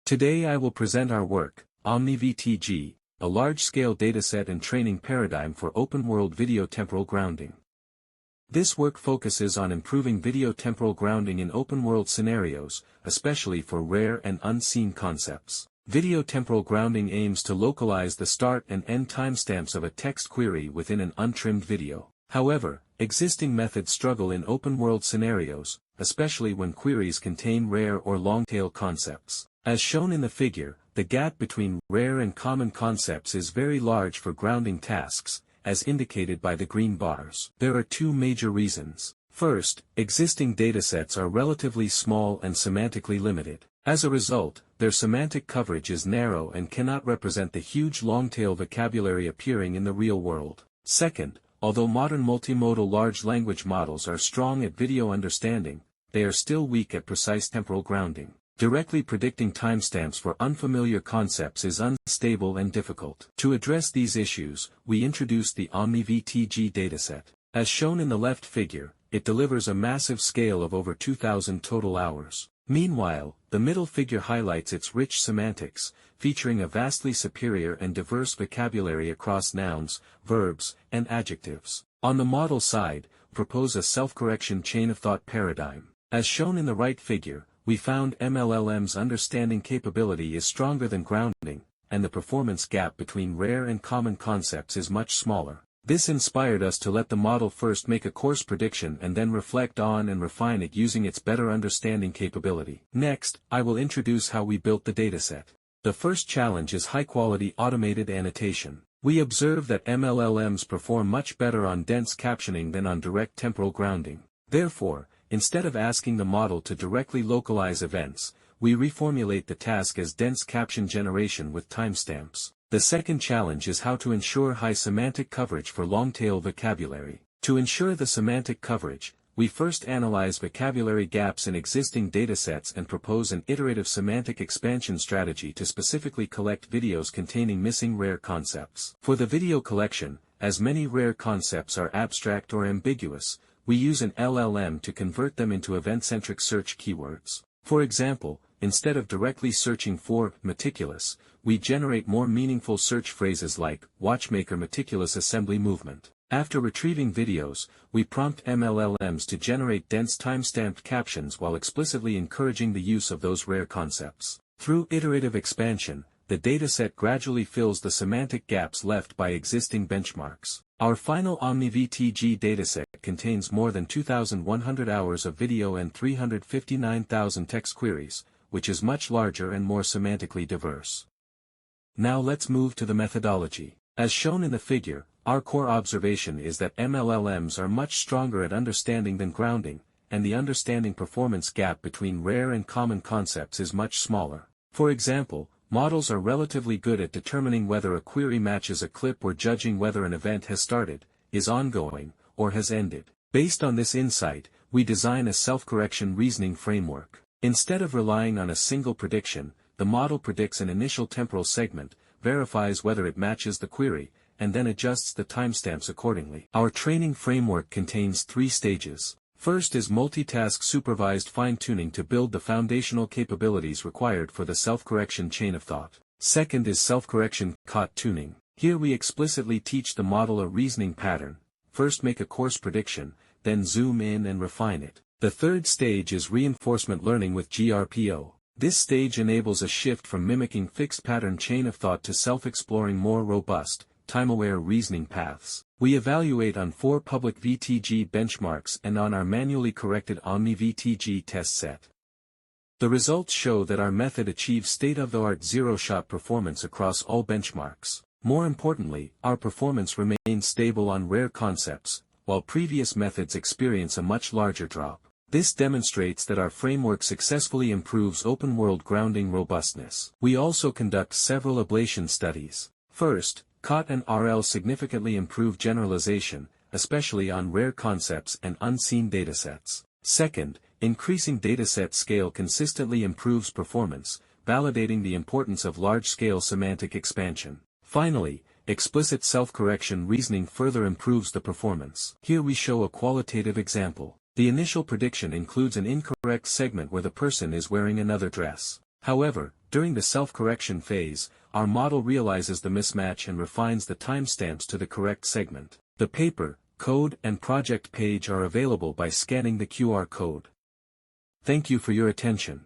Today I will present our work, OmniVTG, a large-scale dataset and training paradigm for open-world video temporal grounding. This work focuses on improving video temporal grounding in open-world scenarios, especially for rare and unseen concepts. Video temporal grounding aims to localize the start and end timestamps of a text query within an untrimmed video. However, existing methods struggle in open-world scenarios, especially when queries contain rare or long-tail concepts. As shown in the figure, the gap between rare and common concepts is very large for grounding tasks, as indicated by the green bars. There are two major reasons. First, existing datasets are relatively small and semantically limited. As a result, their semantic coverage is narrow and cannot represent the huge long-tail vocabulary appearing in the real world. Second, although modern multimodal large language models are strong at video understanding, they are still weak at precise temporal grounding. Directly predicting timestamps for unfamiliar concepts is unstable and difficult. To address these issues, we introduced the OmniVTG dataset. As shown in the left figure, it delivers a massive scale of over 2,000 total hours. Meanwhile, the middle figure highlights its rich semantics, featuring a vastly superior and diverse vocabulary across nouns, verbs, and adjectives. On the model side, propose a self-correction chain-of-thought paradigm. As shown in the right figure, we found MLLM's understanding capability is stronger than grounding, and the performance gap between rare and common concepts is much smaller. This inspired us to let the model first make a course prediction and then reflect on and refine it using its better understanding capability. Next, I will introduce how we built the dataset. The first challenge is high-quality automated annotation. We observe that MLLMs perform much better on dense captioning than on direct temporal grounding. Therefore, instead of asking the model to directly localize events, we reformulate the task as dense caption generation with timestamps. The second challenge is how to ensure high semantic coverage for long-tail vocabulary. To ensure the semantic coverage, we first analyze vocabulary gaps in existing datasets and propose an iterative semantic expansion strategy to specifically collect videos containing missing rare concepts. For the video collection, as many rare concepts are abstract or ambiguous, we use an LLM to convert them into event-centric search keywords. For example, instead of directly searching for meticulous, we generate more meaningful search phrases like watchmaker meticulous assembly movement. After retrieving videos, we prompt MLLMs to generate dense time-stamped captions while explicitly encouraging the use of those rare concepts. Through iterative expansion, the dataset gradually fills the semantic gaps left by existing benchmarks. Our final OmniVTG dataset contains more than 2,100 hours of video and 359,000 text queries, which is much larger and more semantically diverse. Now let's move to the methodology. As shown in the figure, our core observation is that MLLMs are much stronger at understanding than grounding, and the understanding performance gap between rare and common concepts is much smaller. For example, models are relatively good at determining whether a query matches a clip or judging whether an event has started, is ongoing, or has ended. Based on this insight, we design a self-correction reasoning framework. Instead of relying on a single prediction, the model predicts an initial temporal segment, verifies whether it matches the query, and then adjusts the timestamps accordingly. Our training framework contains 3 stages. First is multitask supervised fine-tuning to build the foundational capabilities required for the self-correction chain of thought. Second is self-correction COT tuning. Here we explicitly teach the model a reasoning pattern, first make a course prediction, then zoom in and refine it. The third stage is reinforcement learning with GRPO. This stage enables a shift from mimicking fixed pattern chain of thought to self-exploring more robust, time-aware reasoning paths. We evaluate on 4 public VTG benchmarks and on our manually corrected OmniVTG test set. The results show that our method achieves state-of-the-art zero-shot performance across all benchmarks. More importantly, our performance remains stable on rare concepts, while previous methods experience a much larger drop. This demonstrates that our framework successfully improves open-world grounding robustness. We also conduct several ablation studies. First, COT and RL significantly improve generalization, especially on rare concepts and unseen datasets. Second, increasing dataset scale consistently improves performance, validating the importance of large-scale semantic expansion. Finally, explicit self-correction reasoning further improves the performance. Here we show a qualitative example. The initial prediction includes an incorrect segment where the person is wearing another dress. However, during the self-correction phase, our model realizes the mismatch and refines the timestamps to the correct segment. The paper, code and project page are available by scanning the QR code. Thank you for your attention.